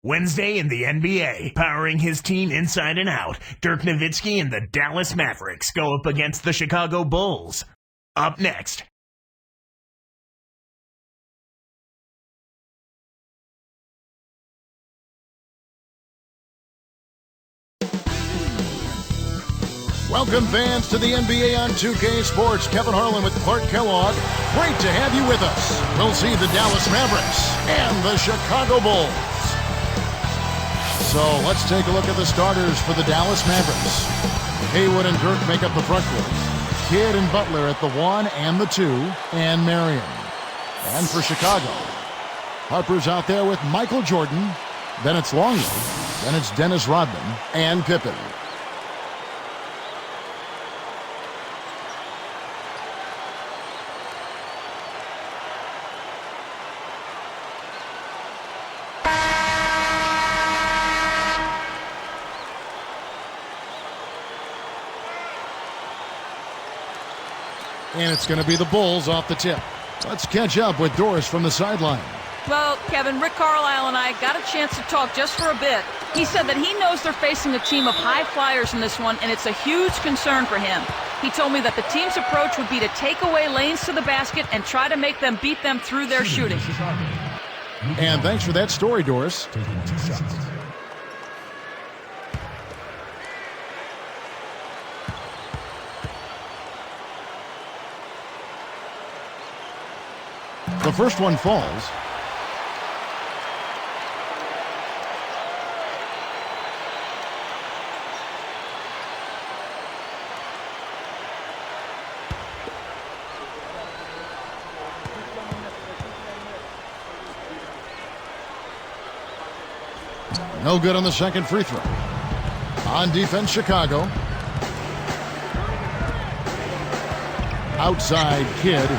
Wednesday in the NBA, powering his team inside and out, Dirk Nowitzki and the Dallas Mavericks go up against the Chicago Bulls. Up next. Welcome, fans, to the NBA on 2K Sports. Kevin Harlan with Clark Kellogg. Great to have you with us. We'll see the Dallas Mavericks and the Chicago Bulls. So let's take a look at the starters for the Dallas Mavericks. Haywood and Dirk make up the front court. Kidd and Butler at the 1 and the 2, and Marion. And for Chicago, Harper's out there with Michael Jordan. Then it's Longley. Then it's Dennis Rodman and Pippen. And it's going to be the Bulls off the tip. Let's catch up with Doris from the sideline. Well, Kevin, Rick Carlisle and I got a chance to talk just for a bit. He said that he knows they're facing a team of high flyers in this one, and it's a huge concern for him. He told me that the team's approach would be to take away lanes to the basket and try to make them beat them through their shooting. And thanks for that story, Doris. Taking 2 shots. The first one falls. No good on the second free throw. On defense, Chicago. Outside, Kidd.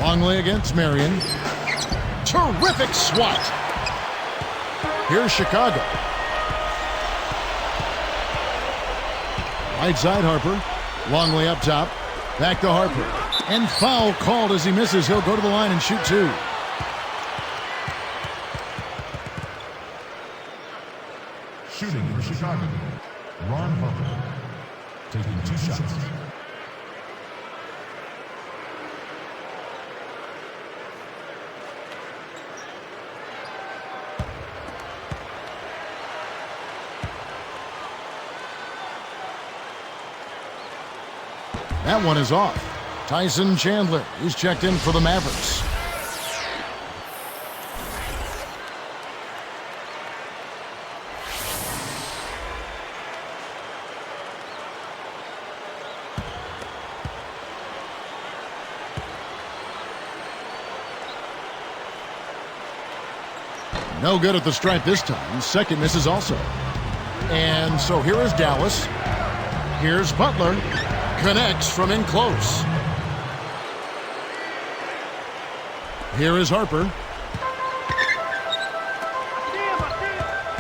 Longley against Marion. Terrific swat. Here's Chicago. Right side, Harper. Longley up top. Back to Harper. And foul called as he misses. He'll go to the line and shoot 2. Shooting for Chicago. Ron Harper. Taking 2 shots. That one is off. Tyson Chandler, he's checked in for the Mavericks. No good at the stripe this time. Second misses also. And so here is Dallas. Here's Butler. Connects from in close. Here is Harper.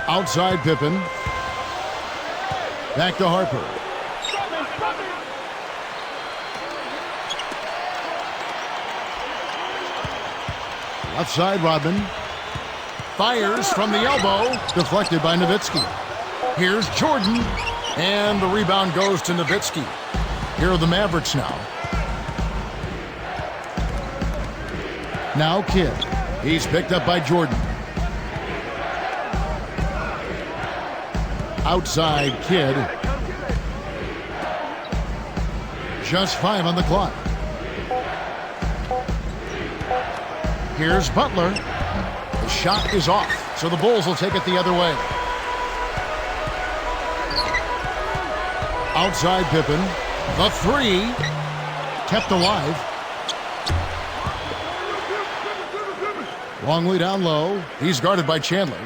Outside Pippen. Back to Harper. Left side Rodman. Fires from the elbow. Deflected by Nowitzki. Here's Jordan. And the rebound goes to Nowitzki. Here are the Mavericks now. Now Kidd. He's picked up by Jordan. Outside Kidd. Just 5 on the clock. Here's Butler. The shot is off, so the Bulls will take it the other way. Outside Pippen. The 3 kept alive. Longley down low. He's guarded by Chandler.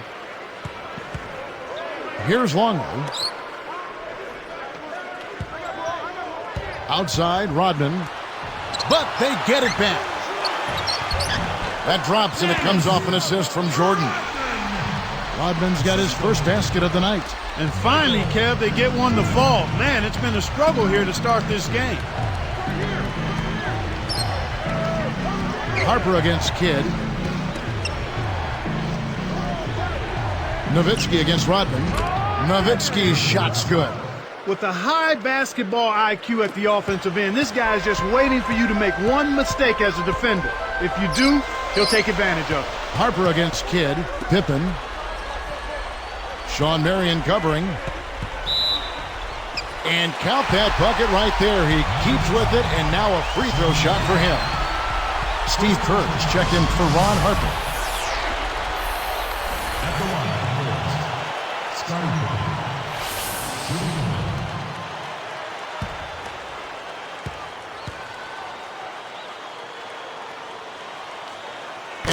Here's Longley. Outside Rodman. But they get it back. That drops and it comes off an assist from Jordan. Rodman's got his first basket of the night. And finally, Kev, they get one to fall. Man, it's been a struggle here to start this game. Harper against Kidd. Nowitzki against Rodman. Nowitzki's shot's good. With a high basketball IQ at the offensive end, this guy is just waiting for you to make one mistake as a defender. If you do, he'll take advantage of it. Harper against Kidd. Pippen. Shawn Marion covering. And count that bucket right there. He keeps with it, and now a free throw shot for him. Steve Kerr has checked in for Ron Harper. At the line, Scottie Pippen.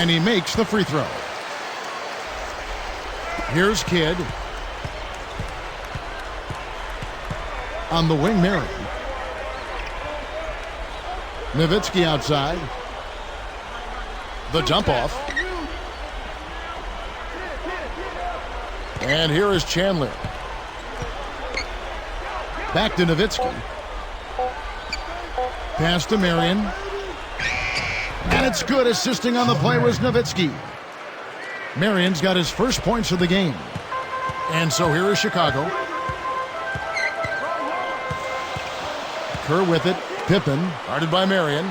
And he makes the free throw. Here's Kidd. On the wing, Marion. Nowitzki outside. The dump off. And here is Chandler. Back to Nowitzki. Pass to Marion. And it's good. Assisting on the play was Nowitzki. Marion's got his first points of the game. And so here is Chicago. Kerr with it. Pippen, guarded by Marion.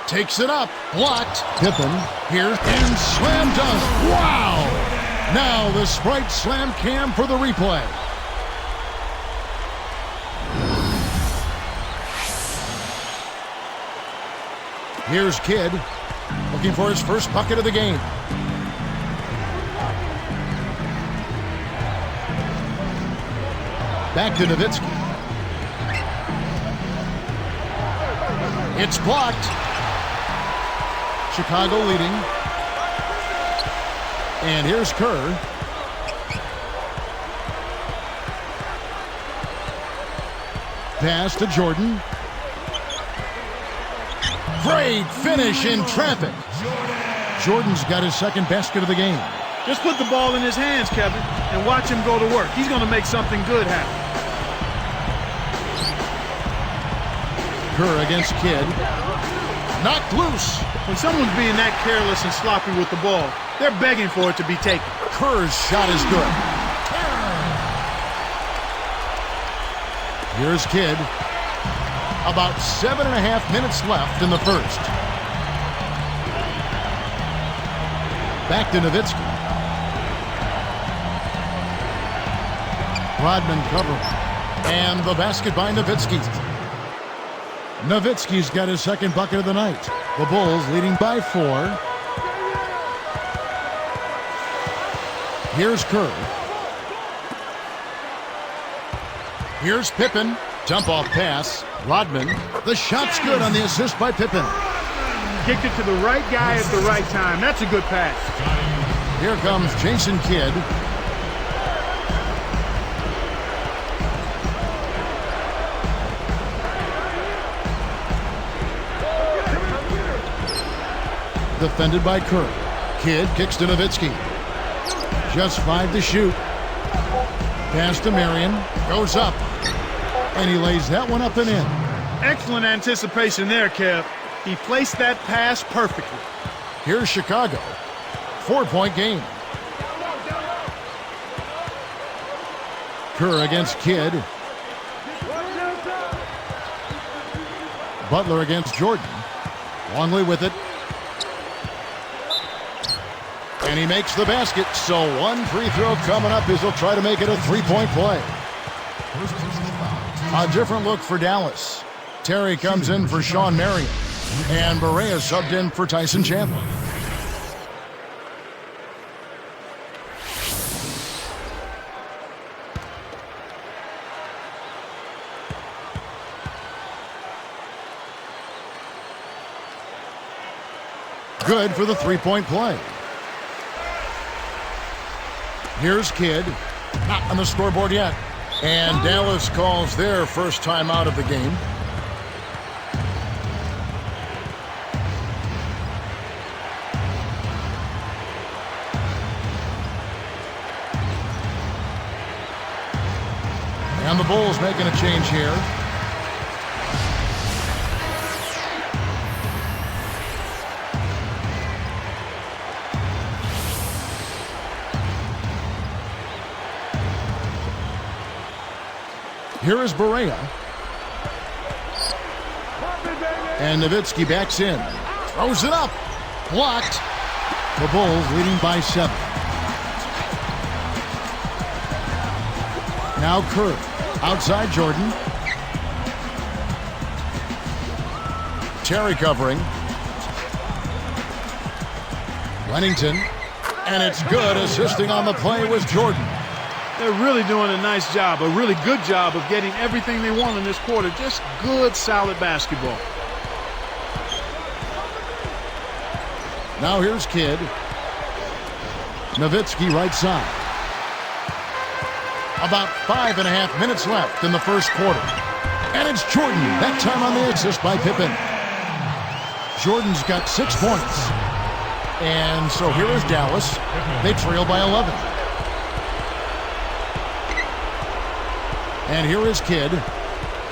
Takes it up. Blocked. Pippen. Here. And slam dunk. Wow! Now the Sprite slam cam for the replay. Here's Kidd, looking for his first bucket of the game. Back to Nowitzki. It's blocked. Chicago leading. And here's Kerr. Pass to Jordan. Great finish in traffic. Jordan's got his second basket of the game. Just put the ball in his hands, Kevin, and watch him go to work. He's going to make something good happen. Kerr against Kidd. Knocked loose. When someone's being that careless and sloppy with the ball, they're begging for it to be taken. Kerr's shot is good. Here's Kidd. About 7.5 minutes left in the first. Back to Nowitzki. Rodman covering. And the basket by Nowitzki. Nowitzki's got his second bucket of the night. The Bulls leading by 4. Here's Kerr. Here's Pippen. Jump off pass. Rodman. The shot's good on the assist by Pippen. Kicked it to the right guy at the right time. That's a good pass. Here comes Jason Kidd. Defended by Kerr. Kidd kicks to Nowitzki. Just 5 to shoot. Pass to Marion. Goes up. And he lays that one up and in. Excellent anticipation there, Kev. He placed that pass perfectly. Here's Chicago. 4-point game. Kerr against Kidd. Butler against Jordan. Longley with it. And he makes the basket. So one free throw coming up as he'll try to make it a 3-point play. A different look for Dallas. Terry comes in for Shawn Marion. And Barea subbed in for Tyson Chandler. Good for the 3-point play. Here's Kidd. Not on the scoreboard yet. And Dallas calls their first time out of the game. And the Bulls making a change here. Here is Barea. And Nowitzki backs in. Throws it up. Blocked. The Bulls leading by 7. Now Kerr. Outside Jordan. Terry covering. Lennington. And it's good. Assisting on the play was Jordan. They're really doing a nice job, a really good job of getting everything they want in this quarter. Just good, solid basketball. Now here's Kidd. Nowitzki right side. About 5.5 minutes left in the first quarter. And it's Jordan, that time on the assist by Pippen. Jordan's got 6 points. And so here is Dallas. They trail by 11. And here is Kidd.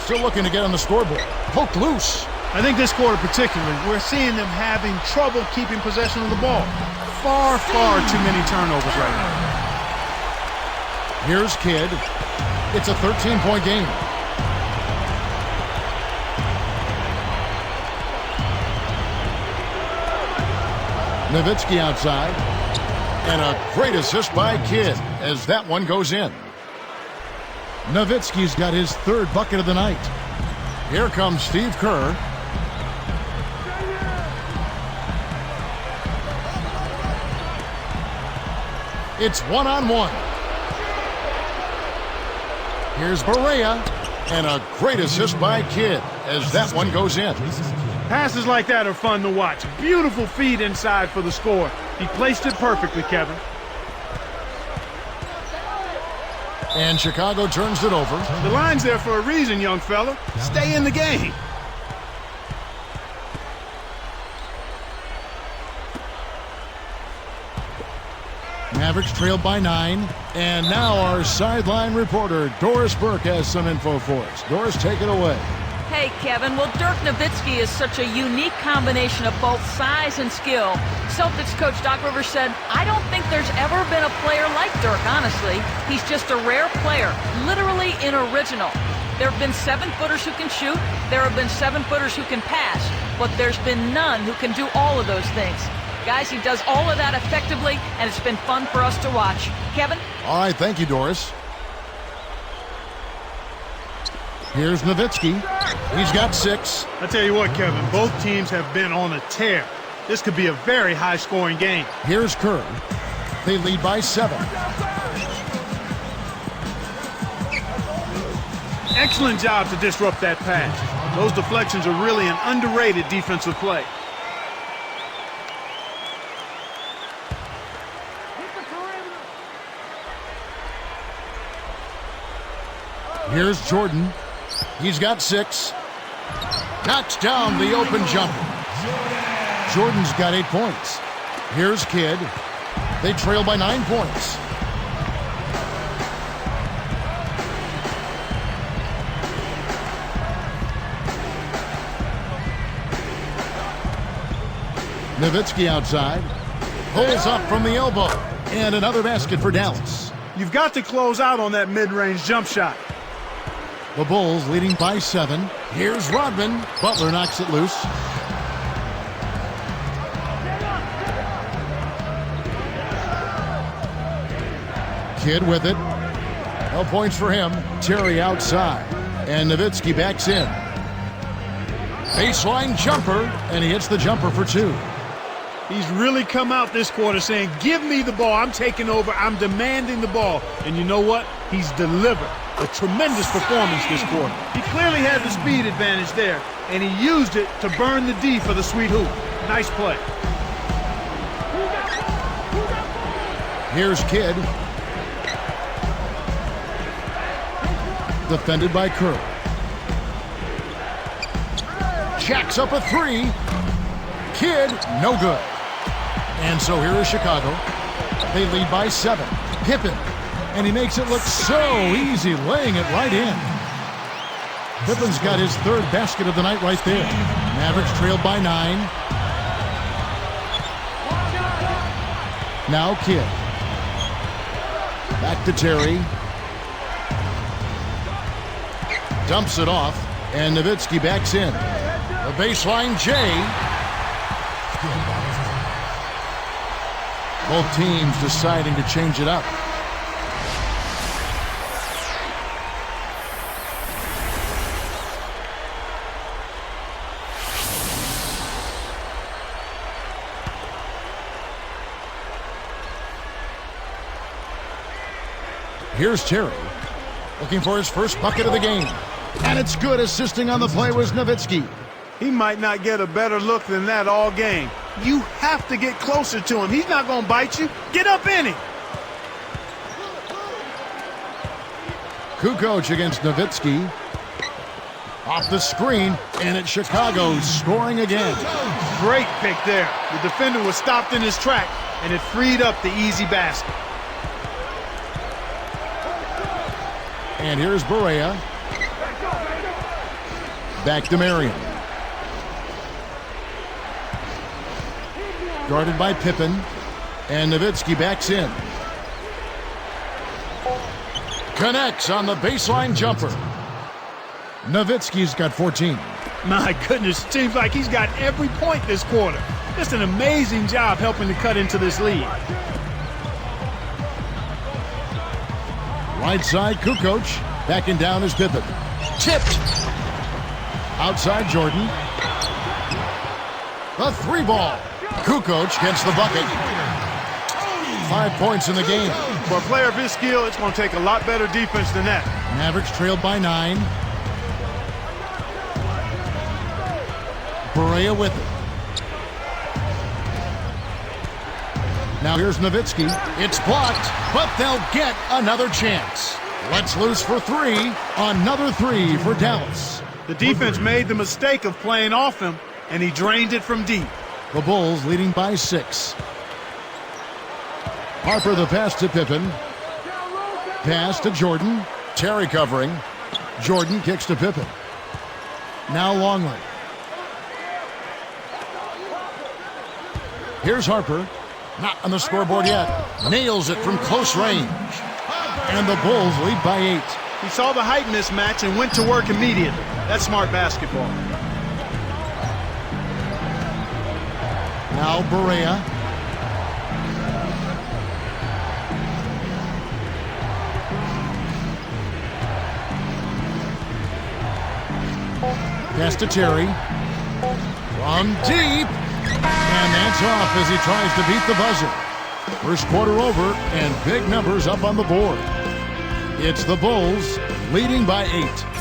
Still looking to get on the scoreboard. Poked loose. I think this quarter particularly, we're seeing them having trouble keeping possession of the ball. Far, far too many turnovers right now. Here's Kidd. It's a 13-point game. Nowitzki outside. And a great assist by Kidd as that one goes in. Nowitzki's got his 3rd bucket of the night. Here comes Steve Kerr. It's 1-on-1. Here's Barea. And a great assist by Kidd as that one goes in. Passes like that are fun to watch. Beautiful feed inside for the score. He placed it perfectly, Kevin. And Chicago turns it over. The line's there for a reason, young fella. Stay in the game. Mavericks trailed by 9. And now our sideline reporter, Doris Burke, has some info for us. Doris, take it away. Hey, Kevin. Well, Dirk Nowitzki is such a unique combination of both size and skill. Celtics coach Doc Rivers said, I don't think there's ever been a player like Dirk, honestly. He's just a rare player, literally an original. There have been 7-footers who can shoot. There have been 7-footers who can pass. But there's been none who can do all of those things. Guys, he does all of that effectively, and it's been fun for us to watch. Kevin? All right, thank you, Doris. Here's Nowitzki. He's got 6. I tell you what, Kevin, both teams have been on a tear. This could be a very high-scoring game. Here's Kerr. They lead by 7. Excellent job to disrupt that pass. Those deflections are really an underrated defensive play. Here's Jordan. He's got 6. Knocks down the open jumper. Jordan's got 8 points. Here's Kidd. They trail by 9 points. Nowitzki outside. Pulls up from the elbow. And another basket for Dallas. You've got to close out on that mid-range jump shot. The Bulls leading by 7. Here's Rodman. Butler knocks it loose. Kidd with it. No points for him. Terry outside. And Nowitzki backs in. Baseline jumper. And he hits the jumper for 2. He's really come out this quarter saying, give me the ball. I'm taking over. I'm demanding the ball. And you know what? He's delivered. A tremendous performance this quarter. He clearly had the speed advantage there, and he used it to burn the D for the sweet hoop. Nice play. Here's Kidd. Defended by Kerr. Jacks up a 3. Kidd, no good. And so here is Chicago. They lead by 7. Pippen. And he makes it look so easy, laying it right in. Pippen's got his 3rd basket of the night right there. Mavericks trailed by 9. Now Kidd. Back to Terry. Dumps it off, and Nowitzki backs in. The baseline J. Both teams deciding to change it up. Here's Terry, looking for his first bucket of the game. And it's good. Assisting on the play was Nowitzki. He might not get a better look than that all game. You have to get closer to him. He's not going to bite you. Get up in it. Kukoc against Nowitzki. Off the screen, and it's Chicago scoring again. Great pick there. The defender was stopped in his track, and it freed up the easy basket. And here's Barea. Back to Marion. Guarded by Pippen. And Nowitzki backs in. Connects on the baseline jumper. Nowitzki's got 14. My goodness, seems like he's got every point this quarter. Just an amazing job helping to cut into this lead. Right side, Kukoc. Backing down is Pippen. Tipped. Outside, Jordan. The three ball. Kukoc gets the bucket. 5 points in the game. For a player of his skill, it's going to take a lot better defense than that. Mavericks trailed by 9. Barea with it. Now here's Nowitzki. It's blocked, but they'll get another chance. Let's loose for 3. Another 3 for Dallas. The defense made the mistake of playing off him, and he drained it from deep. The Bulls leading by 6. Harper the pass to Pippen. Pass to Jordan. Terry covering. Jordan kicks to Pippen. Now Longley. Here's Harper. Not on the scoreboard yet. Nails it from close range. And the Bulls lead by 8. He saw the height mismatch and went to work immediately. That's smart basketball. Now Barea. Pass to Terry. From deep. And that's off as he tries to beat the buzzer. First quarter over, and big numbers up on the board. It's the Bulls leading by 8.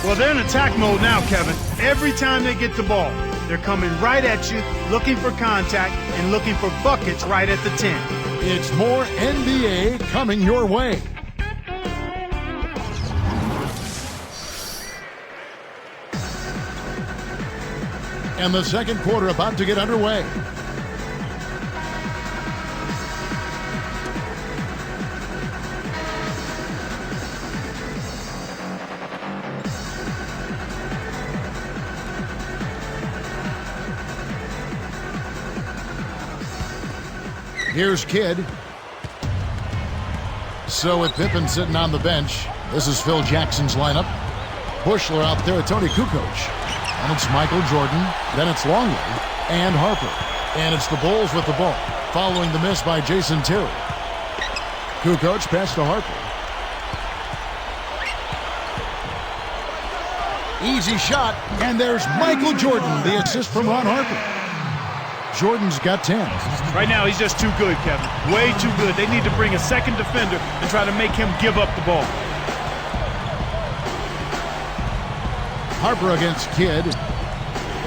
Well, they're in attack mode now, Kevin. Every time they get the ball, they're coming right at you, looking for contact, and looking for buckets right at the 10. It's more NBA coming your way. And the second quarter about to get underway. Here's Kidd. So with Pippen sitting on the bench, this is Phil Jackson's lineup. Bushler out there with Tony Kukoc. And it's Michael Jordan. Then it's Longley and Harper. And it's the Bulls with the ball, following the miss by Jason Terry. Kukoc pass to Harper. Easy shot, and there's Michael Jordan, the assist from Ron Harper. Jordan's got 10. Right now, he's just too good, Kevin. Way too good. They need to bring a second defender and try to make him give up the ball. Harper against Kidd.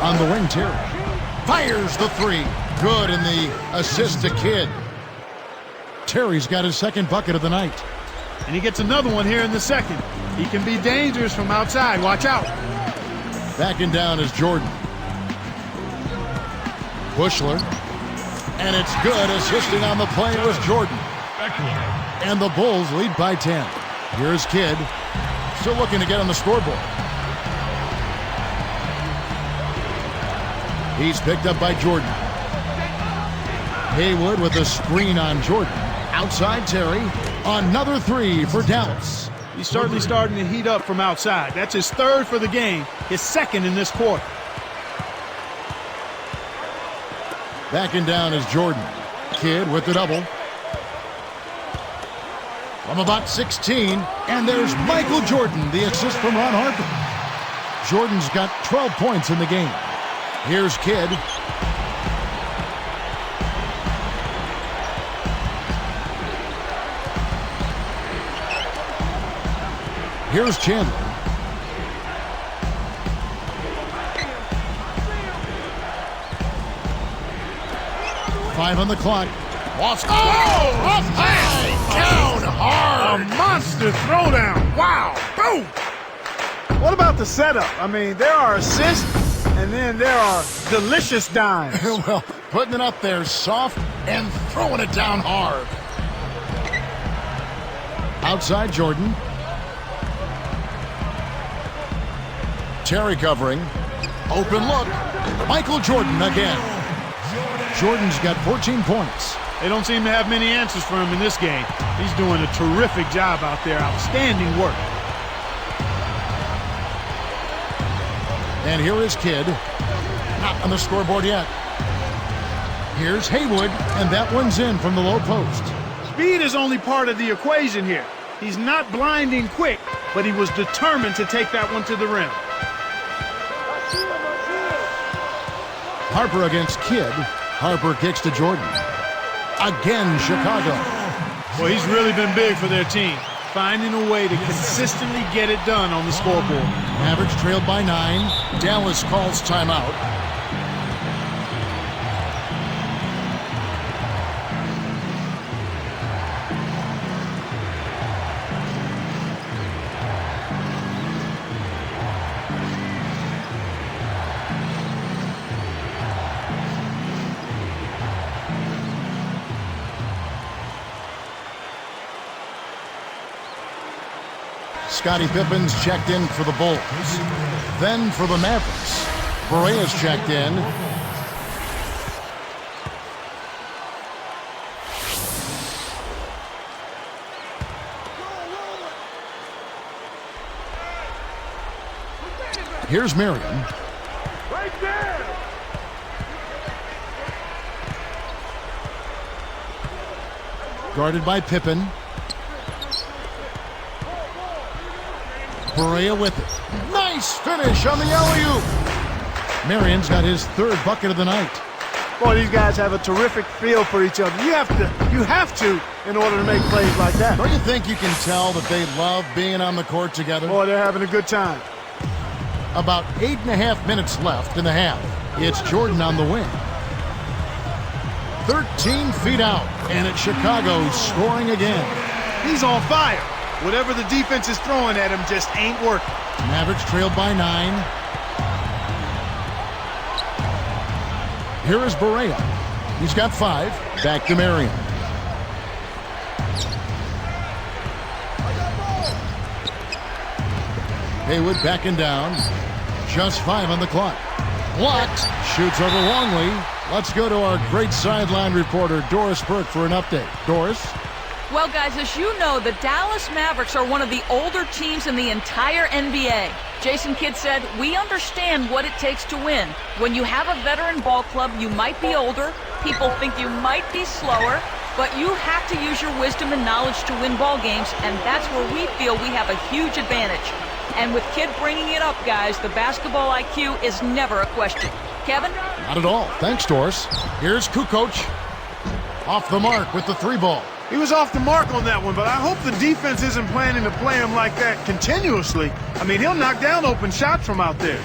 On the wing, Terry. Fires the 3. Good, and the assist to Kidd. Terry's got his second bucket of the night. And he gets another one here in the second. He can be dangerous from outside. Watch out. Backing down is Jordan. Bushler. And it's good. Assisting on the play was Jordan. And the Bulls lead by 10. Here's Kidd. Still looking to get on the scoreboard. He's picked up by Jordan. Haywood with a screen on Jordan. Outside Terry. Another 3 for Dallas. He's certainly starting to heat up from outside. That's his third for the game, his second in this quarter. Backing down is Jordan. Kidd with the double. From about 16, and there's Michael Jordan, the assist from Ron Harper. Jordan's got 12 points in the game. Here's Kidd. Here's Chandler. Five on the clock. Lost. Oh! Up high! Down hard! A monster throwdown. Wow. Boom! What about the setup? I mean, there are assists, and then there are delicious dimes. Well, putting it up there soft and throwing it down hard. Outside Jordan. Terry covering. Open look. Michael Jordan again. Jordan's got 14 points. They don't seem to have many answers for him in this game. He's doing a terrific job out there. Outstanding work. And here is Kidd. Not on the scoreboard yet. Here's Haywood, and that one's in from the low post. Speed is only part of the equation here. He's not blinding quick, but he was determined to take that one to the rim. Harper against Kidd. Harper kicks to Jordan. Again, Chicago. Well, he's really been big for their team, finding a way to consistently get it done on the scoreboard. Mavericks trailed by 9. Dallas calls timeout. Scottie Pippen's checked in for the Bulls. Then for the Mavericks, Berea's checked in. Here's Marion. Right there! Guarded by Pippen. Berea with it. Nice finish on the alley-oop. Marion's got his third bucket of the night. Boy, these guys have a terrific feel for each other. You have to in order to make plays like that. Don't you think you can tell that they love being on the court together? Boy, they're having a good time. About 8.5 minutes left in the half. It's Jordan on the wing. 13 feet out, and it's Chicago scoring again. He's on fire. Whatever the defense is throwing at him just ain't working. Mavericks trailed by 9. Here is Berea. He's got 5. Back to Marion. Haywood backing down. Just 5 on the clock. Blocked. Shoots over Longley. Let's go to our great sideline reporter, Doris Burke, for an update. Doris? Well, guys, as you know, the Dallas Mavericks are one of the older teams in the entire NBA. Jason Kidd said, "We understand what it takes to win. When you have a veteran ball club, you might be older, people think you might be slower, but you have to use your wisdom and knowledge to win ball games, and that's where we feel we have a huge advantage." And with Kidd bringing it up, guys, the basketball IQ is never a question. Kevin? Not at all. Thanks, Doris. Here's Kukoc. Off the mark with the 3 ball. He was off the mark on that one, but I hope the defense isn't planning to play him like that continuously. I mean, he'll knock down open shots from out there.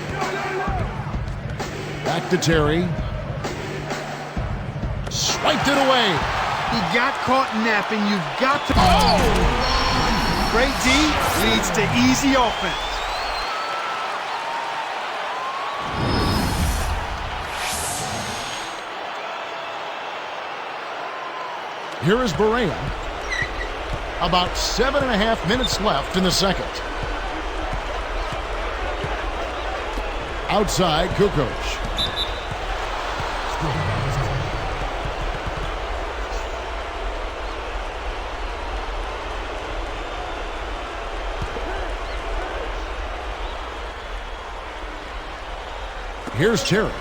Back to Terry. Swiped it away. He got caught napping. You've got to... Great D leads to easy offense. Here is Berea. About 7.5 minutes left in the second. Outside, Kukoc. Here's Terry.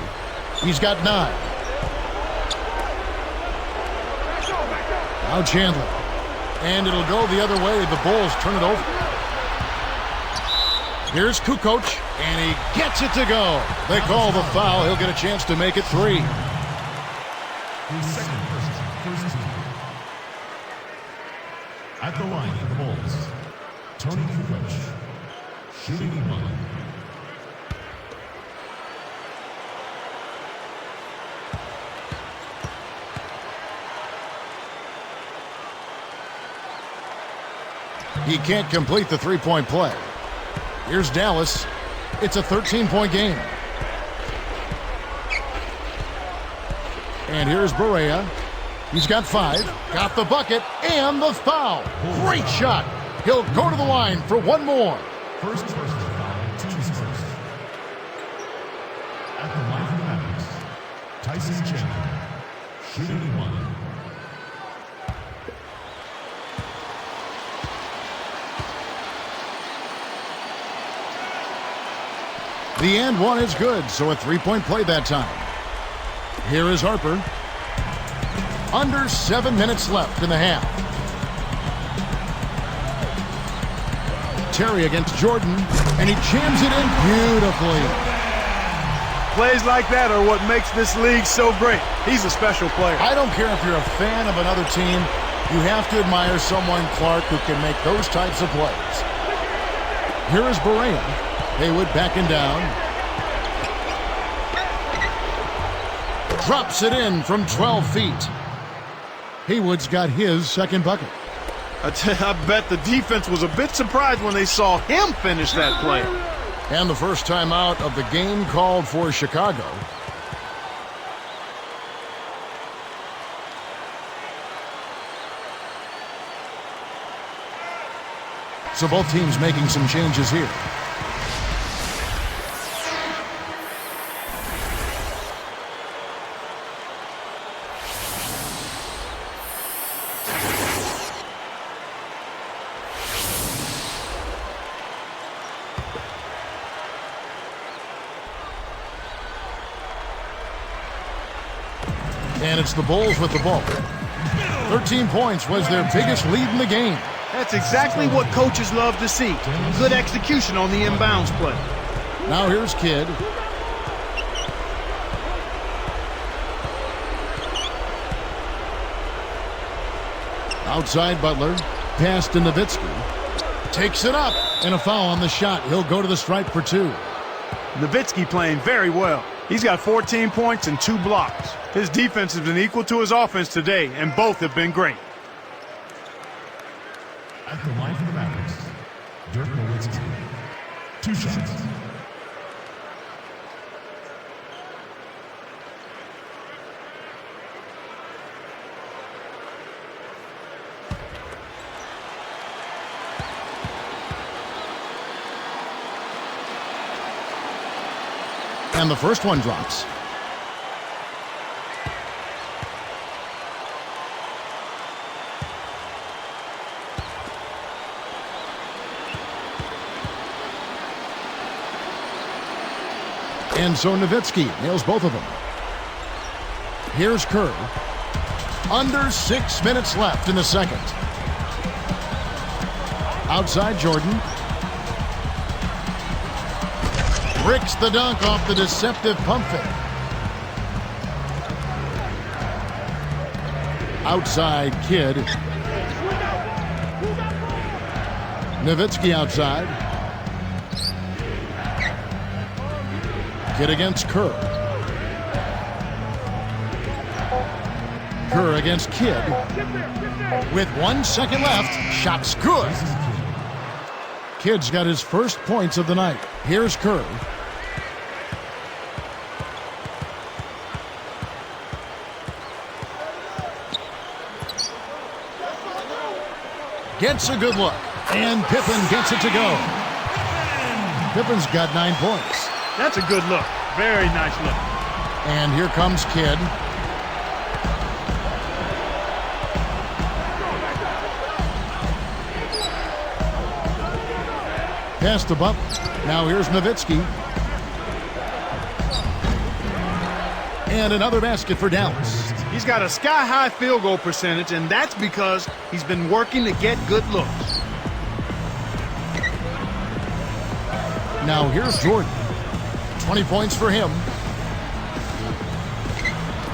He's got 9. Now Chandler. And it'll go the other way. The Bulls turn it over. Here's Kukoc, and he gets it to go. They call the foul. He'll get a chance to make it 3. His second first team. At the line for the Bulls, Tony Kukoc, shooting 1. He can't complete the three-point play. Here's Dallas. It's a 13-point game. And here's Barea. He's got 5. Got the bucket and the foul. Great shot. He'll go to the line for one more. First personal foul, team's first. At the line for the Mavericks, Tyson Chandler, shooting 1. The and one is good, so a three-point play that time. Here is Harper. Under 7 minutes left in the half. Terry against Jordan, and he jams it in beautifully. Plays like that are what makes this league so great. He's a special player. I don't care if you're a fan of another team, you have to admire someone, Clark, who can make those types of plays. Here is Barea. Haywood backing down. Drops it in from 12 feet. Haywood's got his second bucket. I bet the defense was a bit surprised when they saw him finish that play. And the first time out of the game called for Chicago. So both teams making some changes here. And it's the Bulls with the ball. 13 points was their biggest lead in the game. That's exactly what coaches love to see. Good execution on the inbounds play. Now here's Kidd. Outside Butler. Pass to Nowitzki. Takes it up. And a foul on the shot. He'll go to the stripe for 2. Nowitzki playing very well. He's got 14 points and 2 blocks. His defense has been equal to his offense today, and both have been great. At the line for the Mavericks, Dirk Nowitzki, 2 shots. And the first one drops. And so Nowitzki nails both of them. Here's Kerr. Under 6 minutes left in the second. Outside Jordan. Bricks the dunk off the deceptive pump fake. Outside Kidd. Nowitzki outside. Kidd against Kerr. Kerr against Kidd. With 1 second left, shot's good. Kidd's got his first points of the night. Here's Kerr. Gets a good look. And Pippen gets it to go. Pippen's got 9 points. That's a good look. Very nice look. And here comes Kidd. Pass to Butler. Now here's Nowitzki. And another basket for Dallas. He's got a sky-high field goal percentage, and that's because he's been working to get good looks. Now here's Jordan. 20 points for him.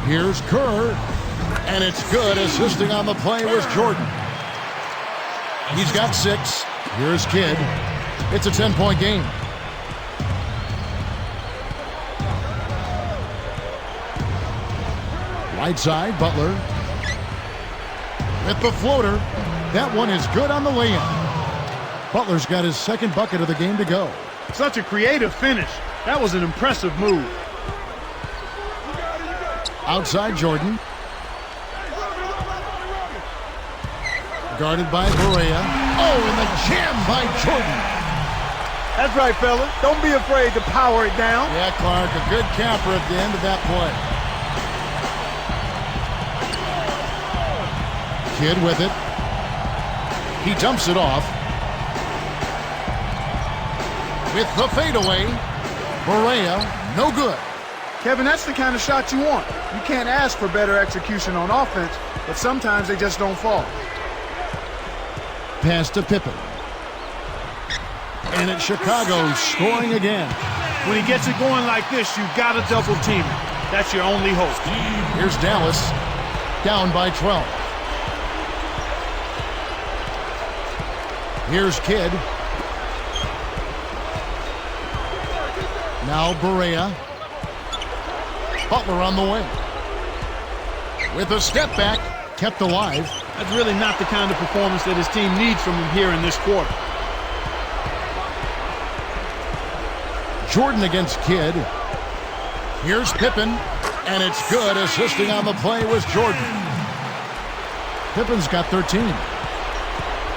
Here's Kerr. And it's good. Assisting on the play was Jordan. He's got 6. Here's Kidd. It's a 10-point game. Right side, Butler. With the floater. That one is good on the lay-in. Butler's got his second bucket of the game to go. Such a creative finish. That was an impressive move. Outside Jordan. Guarded by Barea. Oh, and the jam by Jordan. That's right, fella. Don't be afraid to power it down. Yeah, Clark, a good capper at the end of that play. Kidd with it. He dumps it off. With the fadeaway. Barea, no good. Kevin, that's the kind of shot you want. You can't ask for better execution on offense, but sometimes they just don't fall. Pass to Pippen. And it's Chicago scoring again. When he gets it going like this, you've got to double team him. That's your only hope. Here's Dallas, down by 12. Here's Kidd. Now Barea. Butler on the wing. With a step back, kept alive. That's really not the kind of performance that his team needs from him here in this quarter. Jordan against Kidd. Here's Pippen, and it's good. Assisting on the play was Jordan. Pippen's got 13.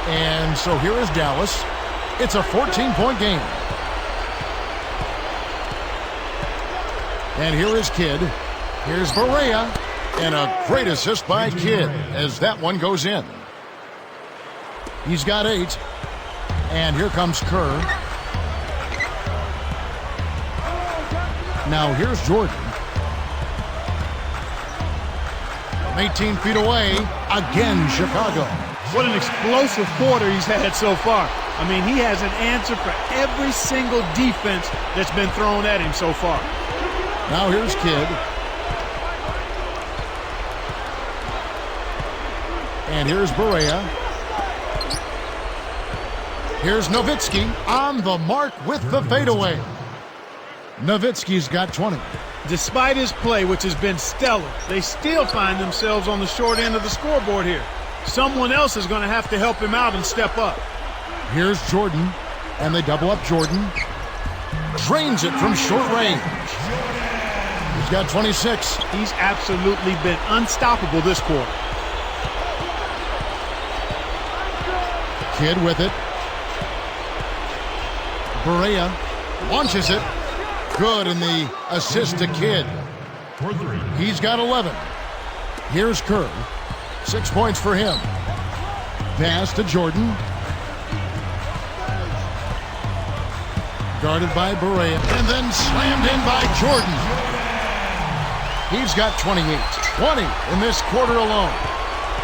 And so here is Dallas. It's a 14-point game. And here is Kidd. Here's Barea. And a great assist by Kidd as that one goes in. He's got 8. And here comes Kerr. Now here's Jordan. 18 feet away. Again, Chicago. What an explosive quarter he's had so far. I mean, he has an answer for every single defense that's been thrown at him so far. Now here's Kidd. And here's Barea. Here's Nowitzki on the mark with the fadeaway. Nowitzki's got 20. Despite his play, which has been stellar, they still find themselves on the short end of the scoreboard here. Someone else is going to have to help him out and step up. Here's Jordan, and they double up Jordan. Drains it from short range. He's got 26. He's absolutely been unstoppable this quarter. Kidd with it. Barea launches it. Good, and the assist to Kidd. He's got 11. Here's Kerr. 6 points for him. Pass to Jordan. Guarded by Barea, and then slammed in by Jordan. He's got 28. 20 in this quarter alone.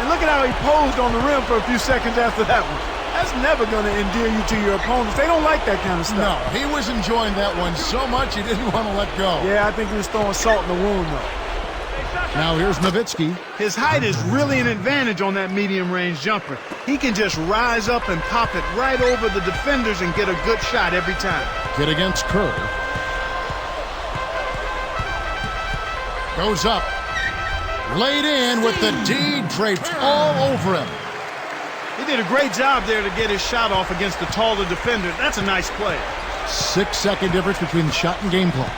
And look at how he posed on the rim for a few seconds after that one. That's never going to endear you to your opponents. They don't like that kind of stuff. No, he was enjoying that one so much he didn't want to let go. Yeah, I think he was throwing salt in the wound, though. Now here's Nowitzki. His height is really an advantage on that medium-range jumper. He can just rise up and pop it right over the defenders and get a good shot every time. Kidd against Kerr. Goes up. Laid in with the D draped all over him. He did a great job there to get his shot off against the taller defender. That's a nice play. 6-second difference between the shot and game clock.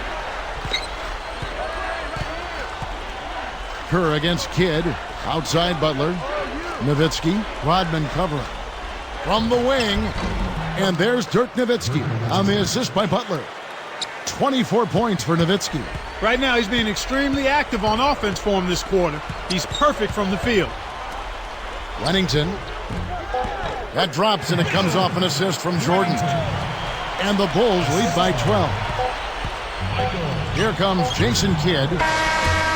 Kerr against Kidd. Outside Butler. Nowitzki. Rodman covering. From the wing. And there's Dirk Nowitzki on the assist by Butler. 24 points for Nowitzki. Right now, he's being extremely active on offense for him this quarter. He's perfect from the field. Lennington. That drops, and it comes off an assist from Jordan. And the Bulls lead by 12. Here comes Jason Kidd.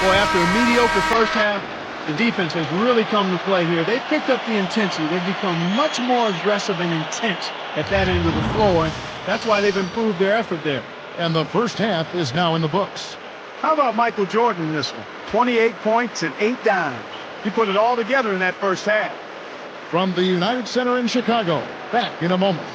Boy, after a mediocre first half, the defense has really come to play here. They've picked up the intensity. They've become much more aggressive and intense at that end of the floor, and that's why they've improved their effort there. And the first half is now in the books. How about Michael Jordan in this one? 28 points and 8 dimes. He put it all together in that first half. From the United Center in Chicago, back in a moment.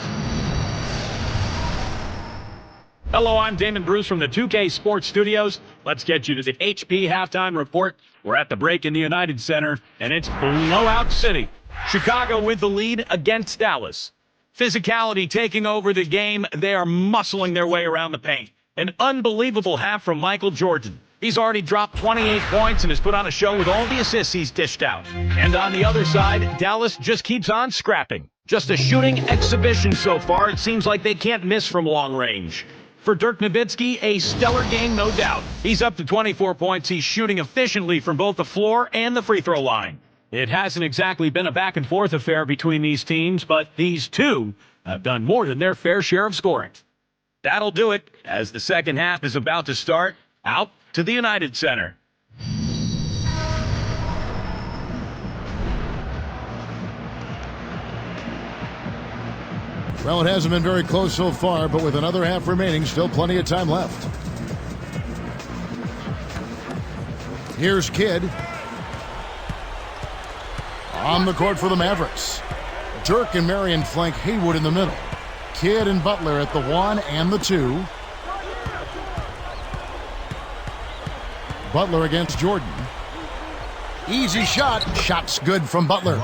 Hello, I'm Damon Bruce from the 2K Sports Studios. Let's get you to the HP Halftime Report. We're at the break in the United Center, and it's blowout city. Chicago with the lead against Dallas. Physicality taking over the game. They are muscling their way around the paint. An unbelievable half from Michael Jordan. He's already dropped 28 points and has put on a show with all the assists he's dished out. And on the other side, Dallas just keeps on scrapping. Just a shooting exhibition so far. It seems like they can't miss from long range. For Dirk Nowitzki, a stellar game, no doubt. He's up to 24 points. He's shooting efficiently from both the floor and the free throw line. It hasn't exactly been a back-and-forth affair between these teams, but these two have done more than their fair share of scoring. That'll do it as the second half is about to start. Out to the United Center. Well, it hasn't been very close so far, but with another half remaining, still plenty of time left. Here's Kidd. On the court for the Mavericks. Dirk and Marion flank Haywood in the middle. Kidd and Butler at the 1 and the 2. Butler against Jordan. Easy shot. Shot's good from Butler.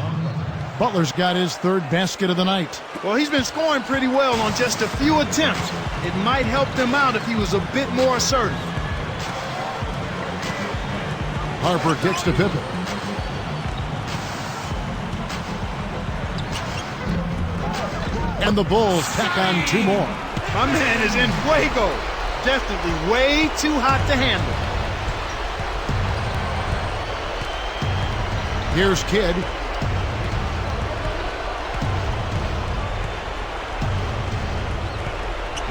Butler's got his third basket of the night. Well, he's been scoring pretty well on just a few attempts. It might help them out if he was a bit more assertive. Harper kicks to Pippen. And the Bulls tack on 2 more. My man is in fuego. Definitely way too hot to handle. Here's Kidd.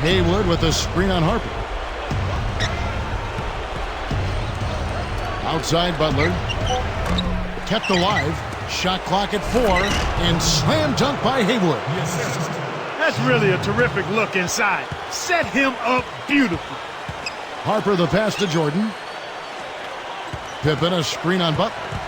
Haywood with a screen on Harper. Outside Butler. Kept alive. Shot clock at 4. And slam dunk by Haywood. That's really a terrific look inside. Set him up beautifully. Harper the pass to Jordan. Pippen a screen on Butler.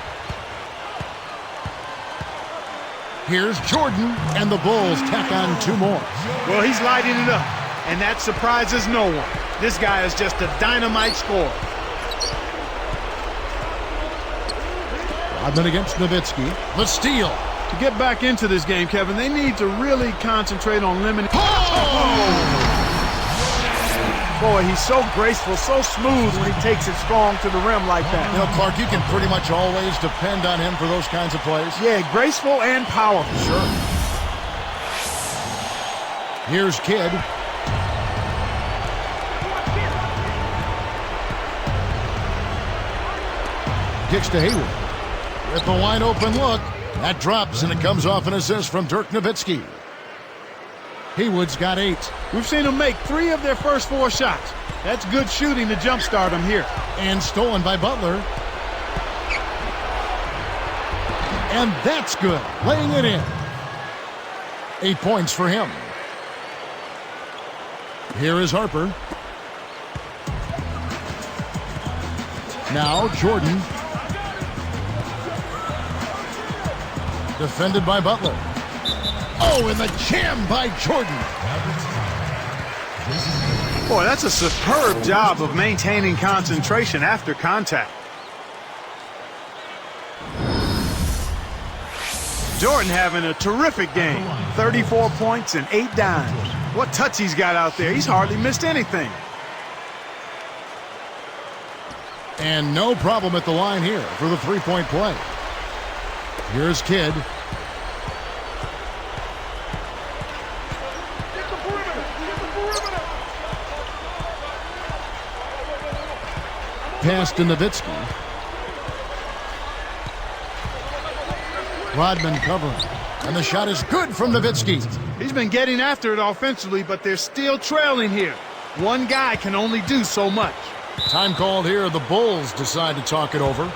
Here's Jordan, and the Bulls tack on 2 more. Well, he's lighting it up, and that surprises no one. This guy is just a dynamite scorer. Rodman against Nowitzki. The steal. To get back into this game, Kevin, they need to really concentrate on limiting. Oh! Boy, he's so graceful, so smooth when he takes it strong to the rim like that. You know, Clark, you can pretty much always depend on him for those kinds of plays. Yeah, graceful and powerful. Sure. Here's Kidd. Kicks to Haywood. With the wide open look. That drops, and it comes off an assist from Dirk Nowitzki. Haywood's got 8. We've seen them make 3 of their first 4 shots. That's good shooting to jumpstart them here. And stolen by Butler. And that's good. Laying it in. 8 points for him. Here is Harper. Now Jordan. Defended by Butler. Oh, and the jam by Jordan. Boy, that's a superb job of maintaining concentration after contact. Jordan having a terrific game. 34 points and 8 dimes. What touch he's got out there. He's hardly missed anything. And no problem at the line here for the three-point play. Here's Kidd. Pass to Nowitzki. Rodman covering. And the shot is good from Nowitzki. He's been getting after it offensively, but they're still trailing here. One guy can only do so much. Time called here. The Bulls decide to talk it over.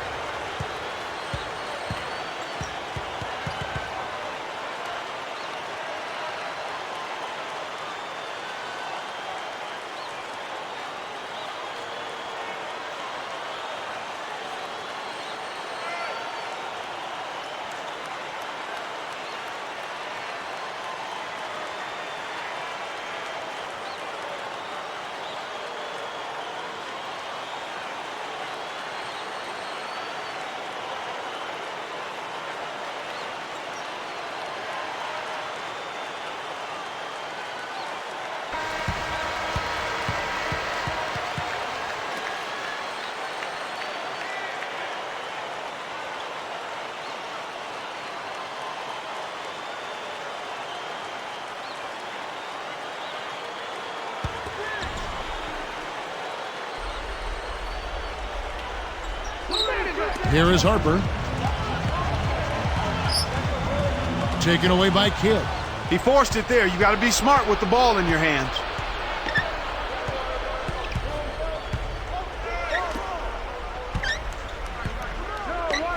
Here is Harper. Taken away by Kidd. He forced it there. You got to be smart with the ball in your hands.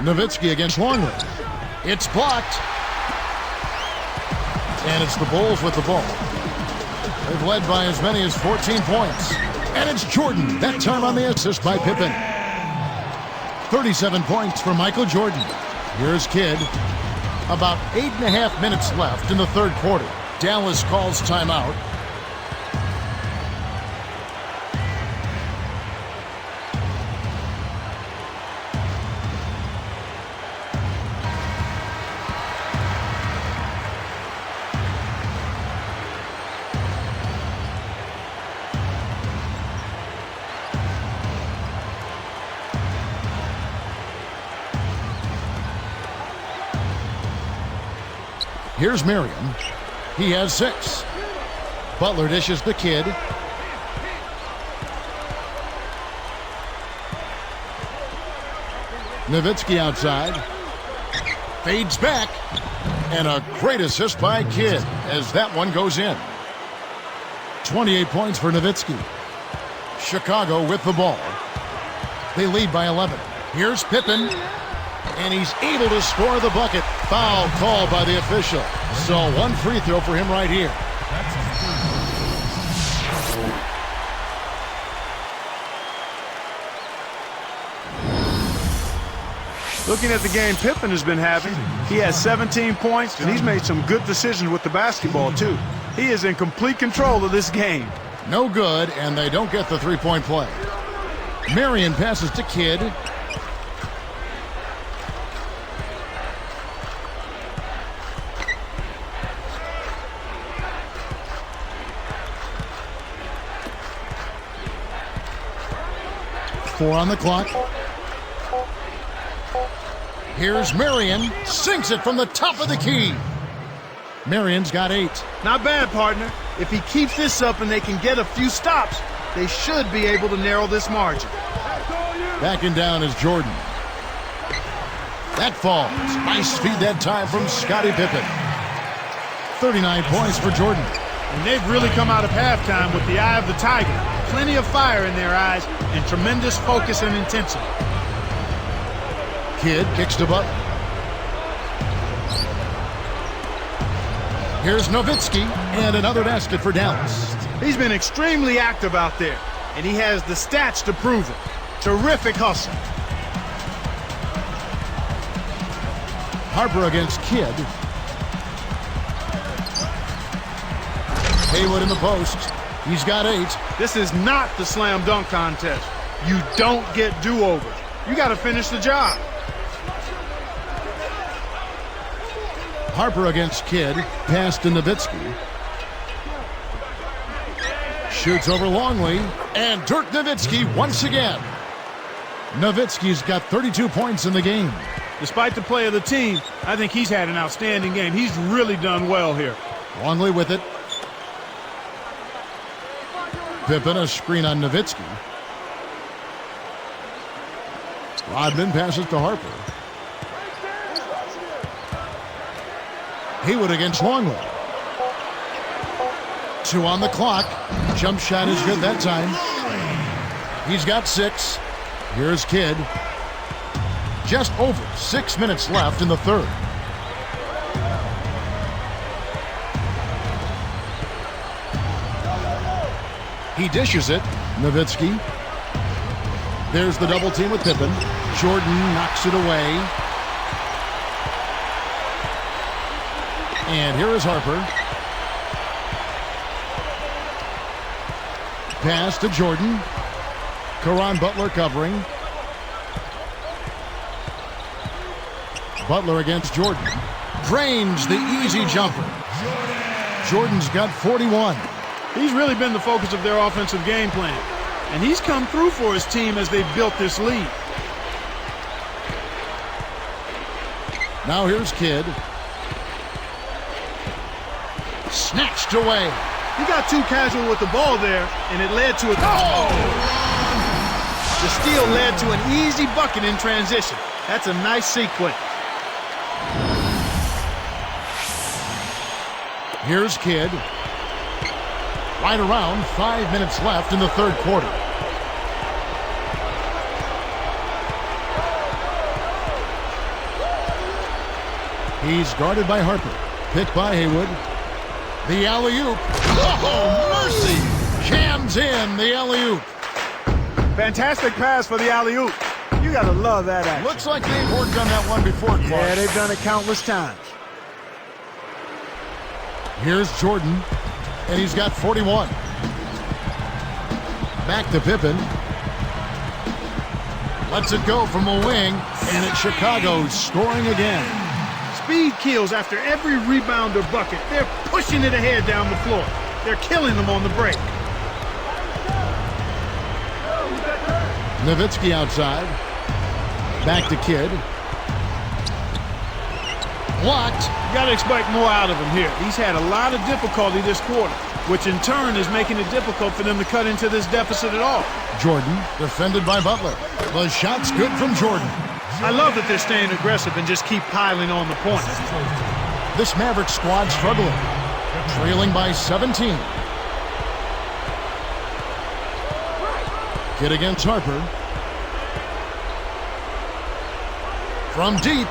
Nowitzki against Longley. It's blocked. And it's the Bulls with the ball. They've led by as many as 14 points. And it's Jordan, that time on the assist by Pippen. 37 points for Michael Jordan. Here's Kidd. About 8.5 minutes left in the third quarter. Dallas calls timeout. Here's Merriam. He has 6. Butler dishes the Kidd. Nowitzki outside. Fades back. And a great assist by Kidd as that one goes in. 28 points for Nowitzki. Chicago with the ball. They lead by 11. Here's Pippen. And he's able to score the bucket. Foul called by the official. So one free throw for him right here. Looking at the game Pippen has been having, he has 17 points, and he's made some good decisions with the basketball, too. He is in complete control of this game. No good, and they don't get the three-point play. Marion passes to Kidd. Four on the clock. Here's Marion. Sinks it from the top of the key. Marion's got 8. Not bad, partner. If he keeps this up and they can get a few stops, they should be able to narrow this margin. Backing down is Jordan. That falls. Nice feed that time from Scottie Pippen. 39 points for Jordan. And they've really come out of halftime with the eye of the tiger. Plenty of fire in their eyes and tremendous focus and intensity. Kidd kicks to Butler. Here's Nowitzki, and another basket for Dallas. He's been extremely active out there, and he has the stats to prove it. Terrific hustle. Harper against Kidd. Haywood in the post. He's got 8. This is not the slam dunk contest. You don't get do-overs. You got to finish the job. Harper against Kidd. Pass to Nowitzki. Shoots over Longley. And Dirk Nowitzki once again. Nowitzki's got 32 points in the game. Despite the play of the team, I think he's had an outstanding game. He's really done well here. Longley with it. Pippen, a screen on Nowitzki. Rodman passes to Harper. Haywood against Longley. 2 on the clock. Jump shot is good that time. He's got 6. Here's Kidd. Just over 6 minutes left in the third. He dishes it. Nowitzki. There's the double team with Pippen. Jordan knocks it away. And here is Harper. Pass to Jordan. Caron Butler covering. Butler against Jordan. Drains the easy jumper. Jordan's got 41. He's really been the focus of their offensive game plan. And he's come through for his team as they've built this lead. Now here's Kidd. Snatched away. He got too casual with the ball there, and it led to a... Oh! The steal led to an easy bucket in transition. That's a nice sequence. Here's Kidd. Right around 5 minutes left in the third quarter. He's guarded by Harper. Picked by Haywood. The alley-oop. Oh, mercy! Jams in the alley-oop. Fantastic pass for the alley-oop. You got to love that action. Looks like they've worked on that one before, Clark. Yeah, they've done it countless times. Here's Jordan, and he's got 41. Back to Pippen. Lets it go from the wing, and it's Chicago scoring again. Speed kills after every rebound or bucket. They're pushing it ahead down the floor. They're killing them on the break. Nowitzki outside. Back to Kidd. Blocked. You got to expect more out of him here. He's had a lot of difficulty this quarter, which in turn is making it difficult for them to cut into this deficit at all. Jordan defended by Butler. The shot's good from Jordan. I love that they're staying aggressive and just keep piling on the points. This Maverick squad struggling. Trailing by 17. Kidd against Harper. From deep.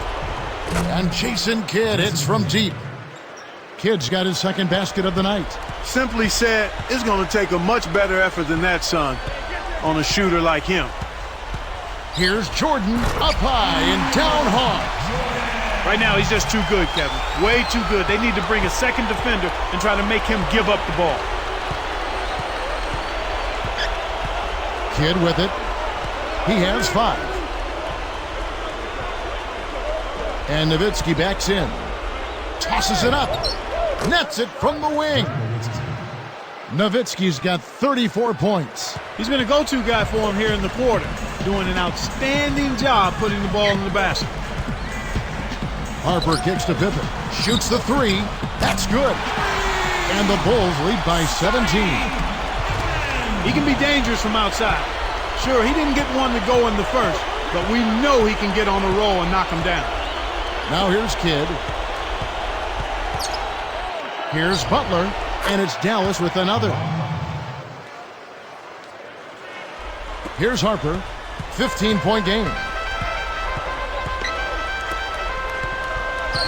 And Jason Kidd hits from deep. Kidd's got his second basket of the night. Simply said, it's going to take a much better effort than that, son, on a shooter like him. Here's Jordan up high and down hard. Right now, he's just too good, Kevin. Way too good. They need to bring a second defender and try to make him give up the ball. Kidd with it. He has 5. And Nowitzki backs in. Tosses it up. Nets it from the wing. Nowitzki's got 34 points. He's been a go-to guy for him here in the quarter, doing an outstanding job putting the ball in the basket. Harper kicks to Pippen. Shoots the 3. That's good. And the Bulls lead by 17. He can be dangerous from outside. Sure, he didn't get one to go in the first, but we know he can get on a roll and knock him down. Now here's Kidd. Here's Butler, and it's Dallas with another. Here's Harper, 15-point game.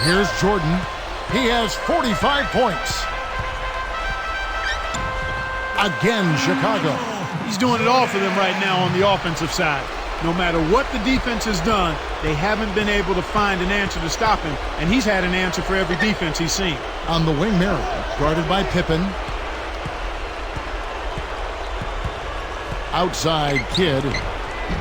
Here's Jordan. He has 45 points. Again, Chicago. He's doing it all for them right now on the offensive side. No matter what the defense has done, they haven't been able to find an answer to stop him, and he's had an answer for every defense he's seen. On the wing, Marion, guarded by Pippen. Outside, Kidd.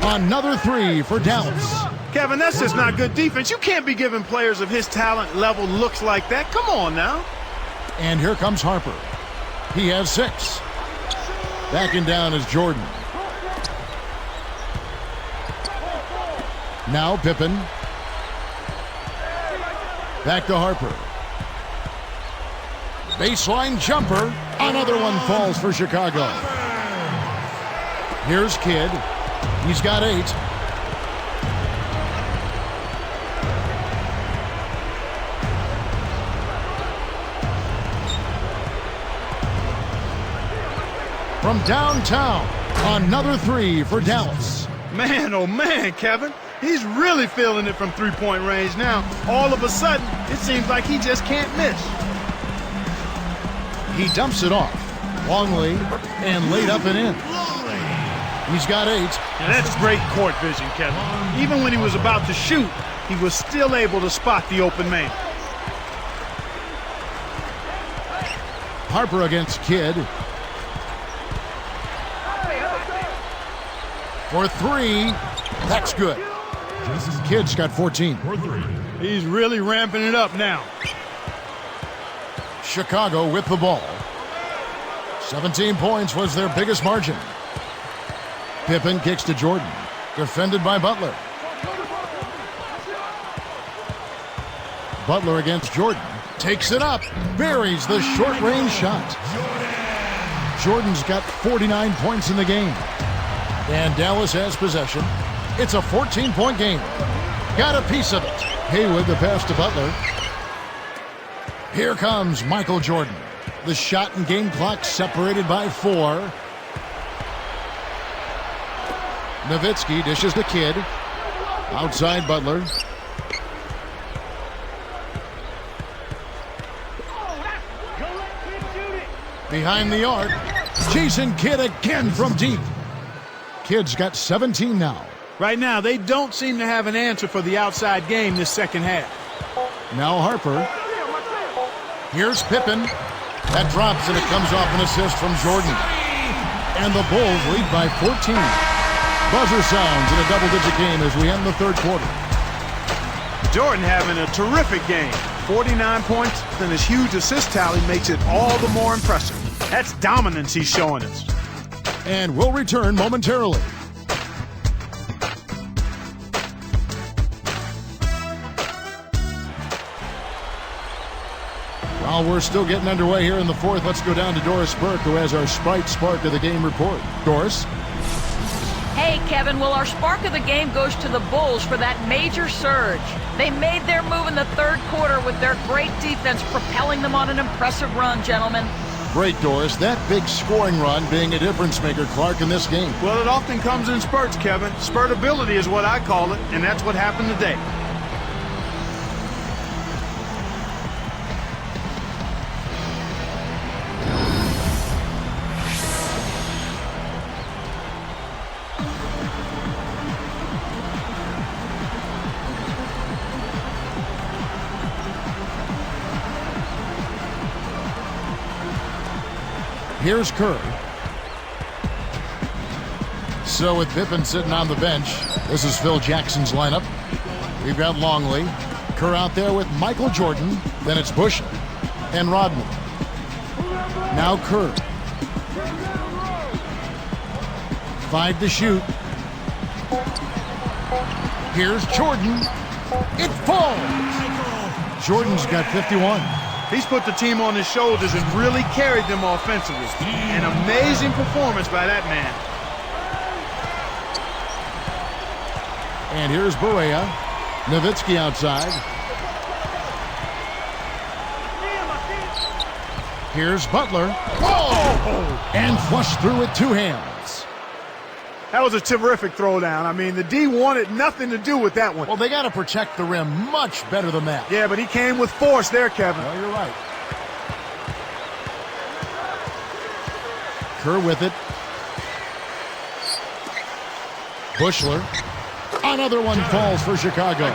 Another 3 for Dallas. Kevin, that's just not good defense. You can't be giving players of his talent level looks like that. Come on now. And here comes Harper. He has 6. Backing down is Jordan. Now Pippen. Back to Harper. Baseline jumper. Another one falls for Chicago. Here's Kidd. He's got 8. From downtown, Another three for Dallas. Man, oh man, Kevin. He's really feeling it from three-point range now. All of a sudden, it seems like he just can't miss. He dumps it off. Longley and laid up and in. He's got 8. And that's great court vision, Kevin. Even when he was about to shoot, he was still able to spot the open man. Harper against Kidd. For 3. That's good. Kidd's got 14. He's really ramping it up now. Chicago with the ball. 17 points was their biggest margin. Pippen kicks to Jordan. Defended by Butler. Butler against Jordan. Takes it up. Buries the short-range shot. Jordan's got 49 points in the game. And Dallas has possession. It's a 14-point game. Got a piece of it. Haywood the pass to Butler. Here comes Michael Jordan. The shot and game clock separated by 4. Nowitzki dishes the Kidd. Outside Butler. Behind the arc. Jason Kidd again from deep. Kidd's got 17 now. Right now, they don't seem to have an answer for the outside game this second half. Now Harper. Here's Pippen. That drops and it comes off an assist from Jordan. And the Bulls lead by 14. Buzzer sounds in a double-digit game as we end the third quarter. Jordan having a terrific game. 49 points and his huge assist tally makes it all the more impressive. That's dominance he's showing us. And we'll return momentarily. While we're still getting underway here in the fourth, let's go down to Doris Burke, who has our Sprite Spark of the Game report. Doris? Hey, Kevin. Well, our spark of the game goes to the Bulls for that major surge. They made their move in the third quarter with their great defense propelling them on an impressive run, gentlemen. Great, Doris. That big scoring run being a difference maker, Clark, in this game. Well, it often comes in spurts, Kevin. Spurtability is what I call it, and that's what happened today. Here's Kerr. So with Pippen sitting on the bench, this is Phil Jackson's lineup. We've got Longley. Kerr out there with Michael Jordan. Then it's Bush and Rodman. Now Kerr. 5 to shoot. Here's Jordan. It falls. Jordan's got 51. He's put the team on his shoulders and really carried them offensively. An amazing performance by that man. And here's Barea. Nowitzki outside. Here's Butler. Oh! And flushed through with 2 hands. That was a terrific throwdown. I mean, the D wanted nothing to do with that one. Well, they got to protect the rim much better than that. Yeah, but he came with force there, Kevin. Well, you're right. Kerr with it. Bushler. Another one falls for Chicago.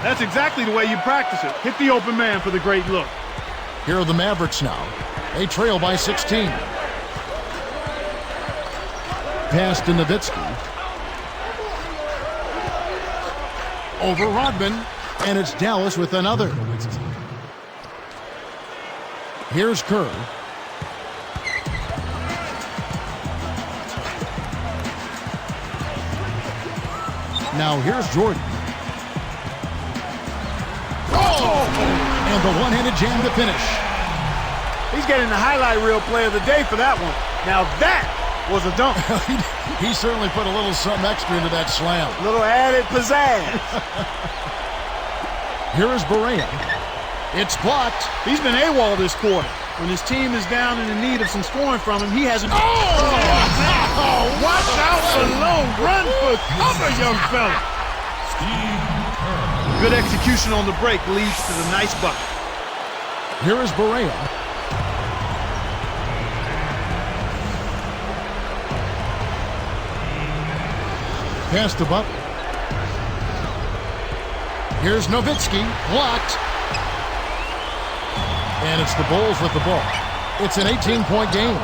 That's exactly the way you practice it. Hit the open man for the great look. Here are the Mavericks now. They trail by 16. Pass to Nowitzki. Over Rodman. And it's Dallas with another. Here's Kerr. Now here's Jordan. Oh! And the one-handed jam to finish. He's getting the highlight reel play of the day for that one. Now that was a dunk. He certainly put a little something extra into that slam. A little added pizzazz. Here is Barea. It's blocked. He's been AWOL this quarter. When his team is down and in need of some scoring from him, he has an... Oh, watch out below. Run for cover, young fella. Good execution on the break leads to the nice bucket. Here is Barea. Pass to Butler. Here's Nowitzki, blocked. And it's the Bulls with the ball. It's an 18-point game.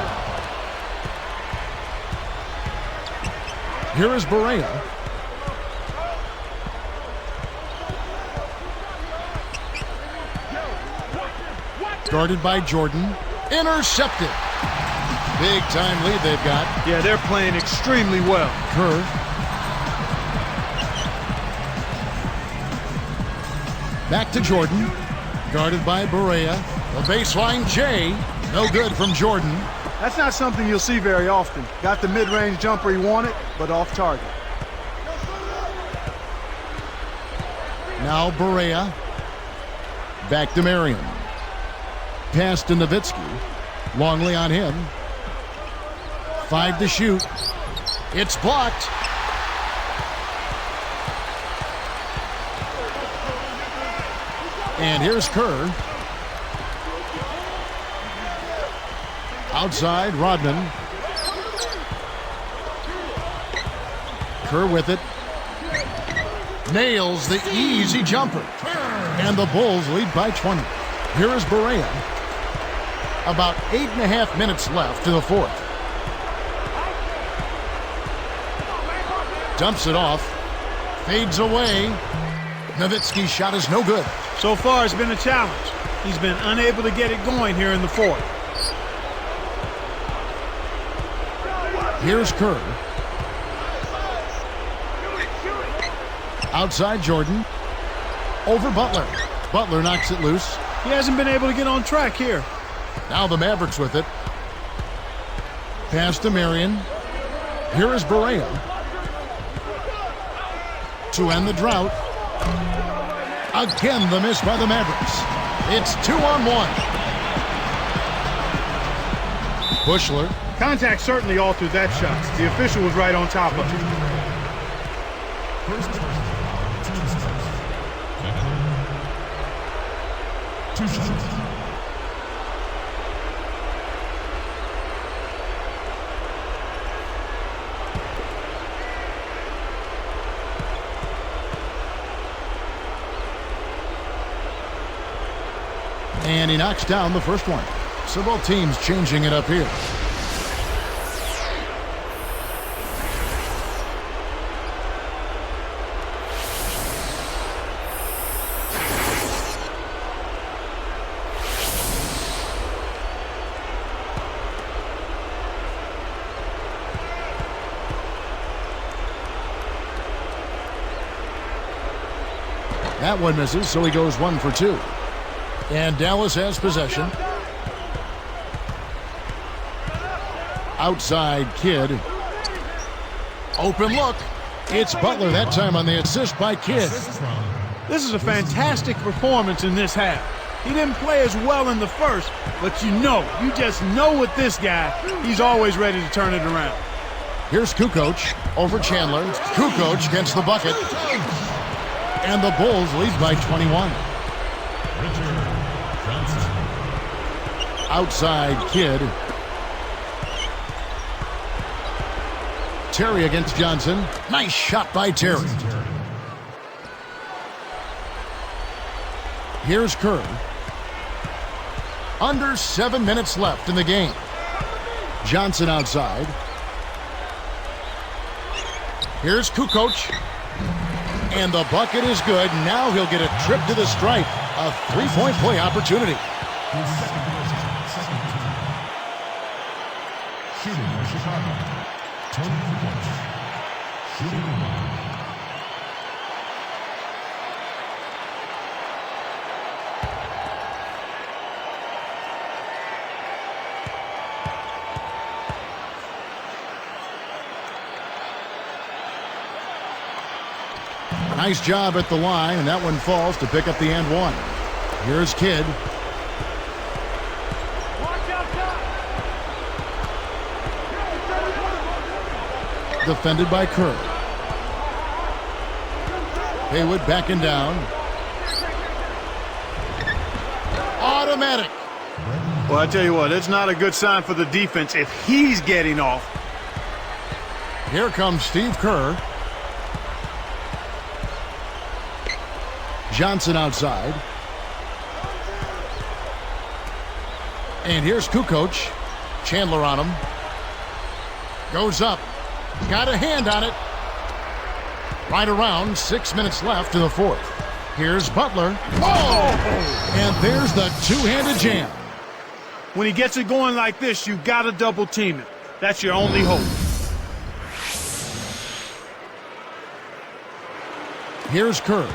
Here is Barea. Guarded by Jordan. Intercepted. Big time lead they've got. Yeah, they're playing extremely well. Kerr. Back to Jordan. Guarded by Barea. A baseline J. No good from Jordan. That's not something you'll see very often. Got the mid-range jumper he wanted, but off target. Now Barea. Back to Marion. Pass to Nowitzki. Longley on him. 5 to shoot. It's blocked. And here's Kerr. Outside, Rodman. Kerr with it. Nails the easy jumper. And the Bulls lead by 20. Here is Barea. About 8.5 minutes left to the fourth. Dumps it off. Fades away. Nowitzki's shot is no good. So far, it's been a challenge. He's been unable to get it going here in the fourth. Here's Kerr. Outside Jordan. Over Butler. Butler knocks it loose. He hasn't been able to get on track here. Now the Mavericks with it. Pass to Marion. Here is Barea. To end the drought. Again, the miss by the Mavericks. It's 2-on-1. Bushler. Contact certainly altered that shot. The official was right on top of it. First person, team starts. Two shots. And he knocks down the first one. So both teams changing it up here. That one misses, so he goes 1 for 2. And Dallas has possession. Outside Kidd. Open look. It's Butler that time on the assist by Kidd. This is a fantastic performance in this half. He didn't play as well in the first, but you just know with this guy, he's always ready to turn it around. Here's Kukoc over Chandler. Kukoc gets the bucket. And the Bulls lead by 21. Outside Kidd. Terry against Johnson. Nice shot by Terry. Here's Kerr. Under 7 minutes left in the game. Johnson outside. Here's Kukoc. And the bucket is good. Now he'll get a trip to the stripe. A three-point play opportunity. Shooting for Chicago. Tournament Qualifiers. Shooting one. Nice job at the line, and that one falls to pick up the and one. Here's Kidd. defended by Kerr. Haywood backing down. Automatic. Well, I tell you what, it's not a good sign for the defense if he's getting off. Here comes Steve Kerr. Johnson outside. And here's Kukoc. Chandler on him. Goes up. Got a hand on it. Right around 6 minutes left in the fourth. Here's Butler. Oh! And there's the two-handed jam. When he gets it going like this, you got to double team it. That's your only hope. Here's Kerr.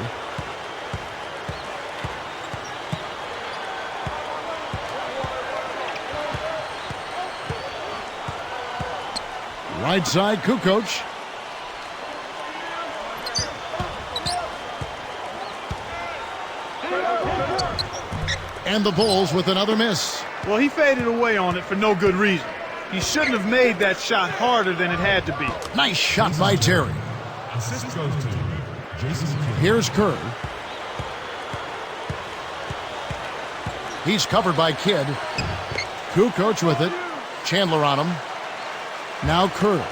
Right side, Kukoc. And the Bulls with another miss. Well, he faded away on it for no good reason. He shouldn't have made that shot harder than it had to be. Nice shot by Terry. Assist goes to Jason Kidd. Here's Kerr. He's covered by Kidd. Kukoc with it. Chandler on him. Now Kerr.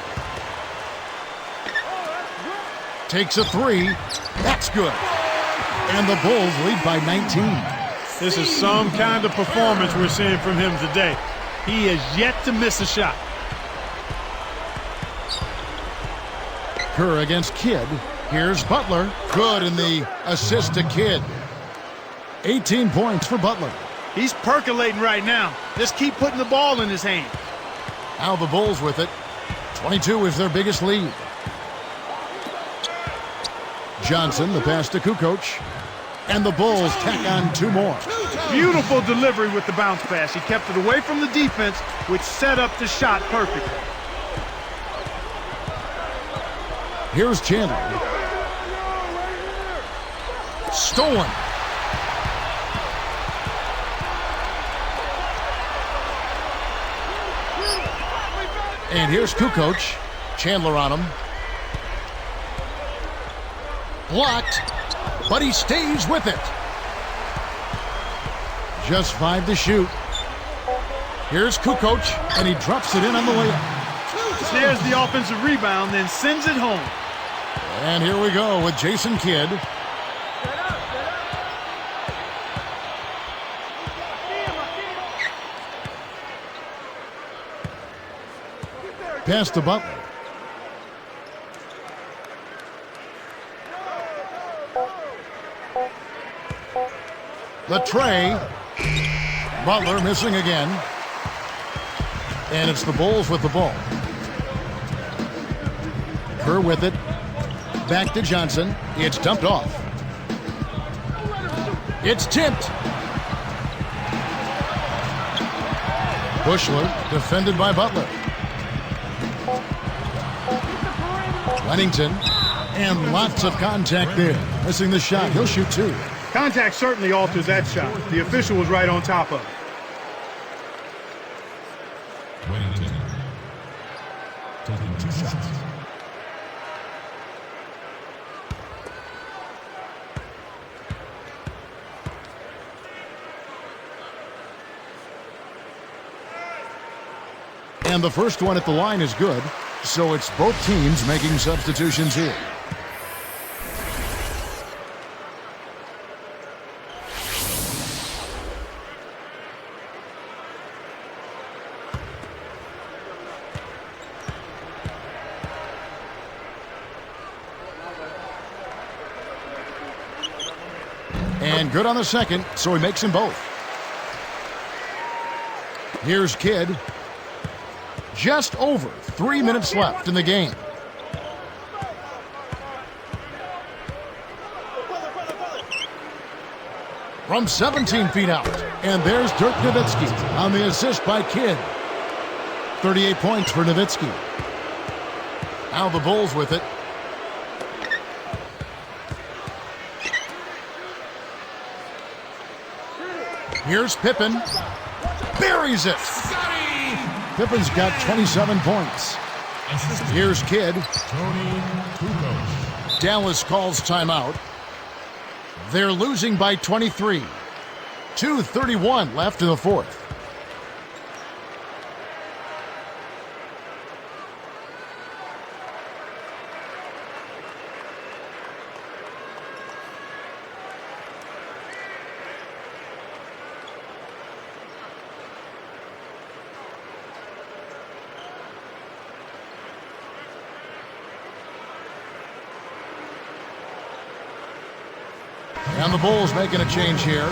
Takes a three. That's good. And the Bulls lead by 19. This is some kind of performance we're seeing from him today. He has yet to miss a shot. Kerr against Kidd. Here's Butler. Good in the assist to Kidd. 18 points for Butler. He's percolating right now. Just keep putting the ball in his hand. Now the Bulls with it. 22 is their biggest lead. Johnson, the pass to Kukoc. And the Bulls tack on two more. Beautiful delivery with the bounce pass. He kept it away from the defense, which set up the shot perfectly. Here's Chandler. Stolen. And here's Kukoc. Chandler on him. Blocked, but he stays with it. Just 5 to shoot. Here's Kukoc, and he drops it in on the layup. Snares the offensive rebound, then sends it home. And here we go with Jason Kidd. Pass to Butler. The tray. Butler missing again. And it's the Bulls with the ball. Kerr with it. Back to Johnson. It's dumped off. It's tipped. Bushler defended by Butler. Lennington. And lots of contact there. Missing the shot. He'll shoot 2. Contact certainly altered that shot. The official was right on top of it. Wellington taking 2 shots. And the first one at the line is good, so it's both teams making substitutions here. And good on the second, so he makes them both. Here's Kidd. Just over 3 minutes left in the game. From 17 feet out. And there's Dirk Nowitzki on the assist by Kidd. 38 points for Nowitzki. Now the Bulls with it. Here's Pippen. Buries it. Pippen's got 27 points. Assistant Here's Kidd. Tony Kukoc. Dallas calls timeout. They're losing by 23. 2:31 left in the fourth. And the Bulls making a change here.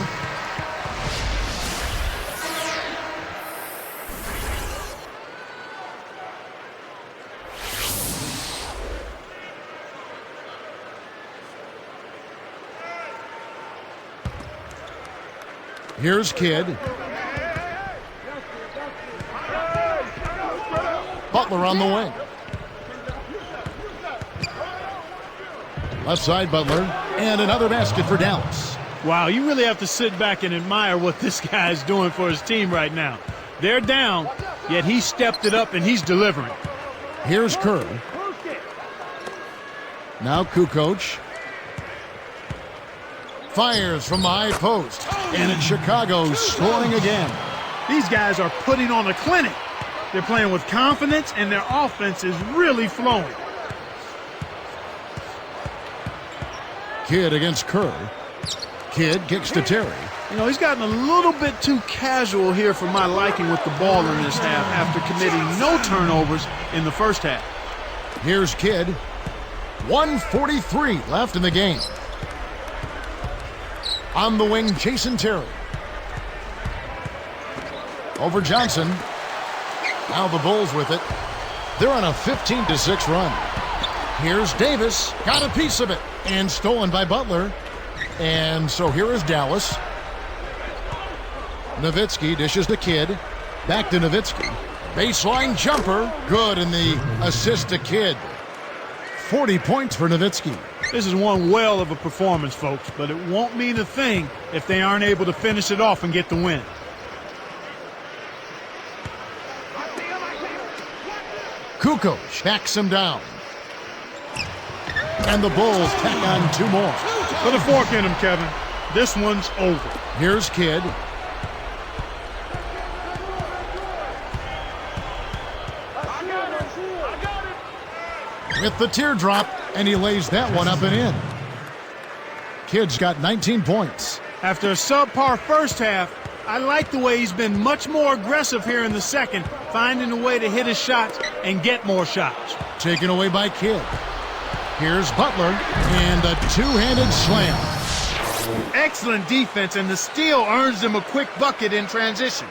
Here's Kidd. Butler on the wing. Left side, Butler. And another basket for Dallas. Wow, you really have to sit back and admire what this guy is doing for his team right now. They're down, yet he stepped it up and he's delivering. Here's Kerr. Now Kukoc. Fires from the high post. And it's Chicago scoring again. These guys are putting on a clinic. They're playing with confidence and their offense is really flowing. Kidd against Kerr. Kidd kicks to Terry. You know, he's gotten a little bit too casual here for my liking with the ball in this half after committing no turnovers in the first half. Here's Kidd. 1:43 left in the game. On the wing, Jason Terry. Over Johnson. Now the Bulls with it. They're on a 15-6 run. Here's Davis. Got a piece of it. And stolen by Butler. And so here is Dallas. Nowitzki dishes to Kidd. Back to Nowitzki. Baseline jumper. Good, and the assist to Kidd. 40 points for Nowitzki. This is one well of a performance, folks, but it won't mean a thing if they aren't able to finish it off and get the win. Kukoc hacks him down. And the Bulls tack on two more. Put a fork in him, Kevin. This one's over. Here's Kidd. With the teardrop, and he lays that one up and in. Kidd's got 19 points. After a subpar first half, I like the way he's been much more aggressive here in the second, finding a way to hit his shots and get more shots. Taken away by Kidd. Here's Butler, and a two-handed slam. Excellent defense, and the steal earns him a quick bucket in transition.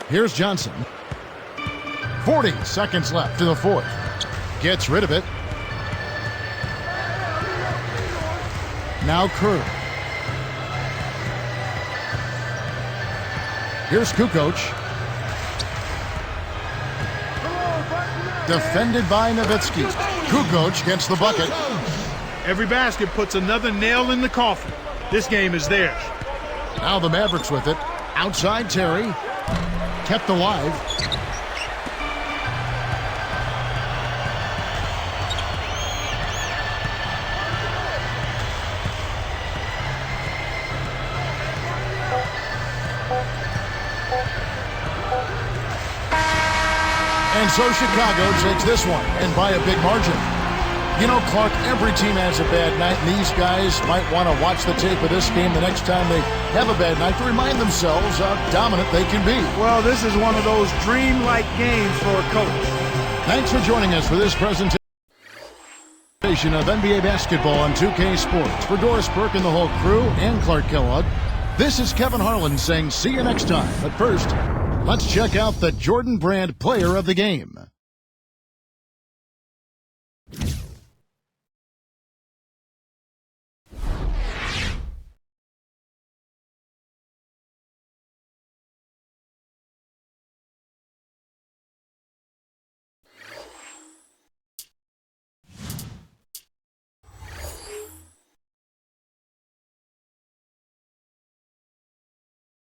Here's Johnson. 40 seconds left to the fourth. Gets rid of it. Now Kerr. Here's Kukoc. Defended by Nowitzki. Kukoc gets the bucket. Every basket puts another nail in the coffin. This game is theirs. Now the Mavericks with it. Outside Terry. Kept alive. And so Chicago takes this one, and by a big margin. You know, Clark, every team has a bad night, and these guys might want to watch the tape of this game the next time they have a bad night to remind themselves how dominant they can be. Well, this is one of those dreamlike games for a coach. Thanks for joining us for this presentation of NBA basketball on 2K Sports. For Doris Burke and the whole crew, and Clark Kellogg, this is Kevin Harlan saying see you next time. But first, let's check out the Jordan Brand Player of the Game.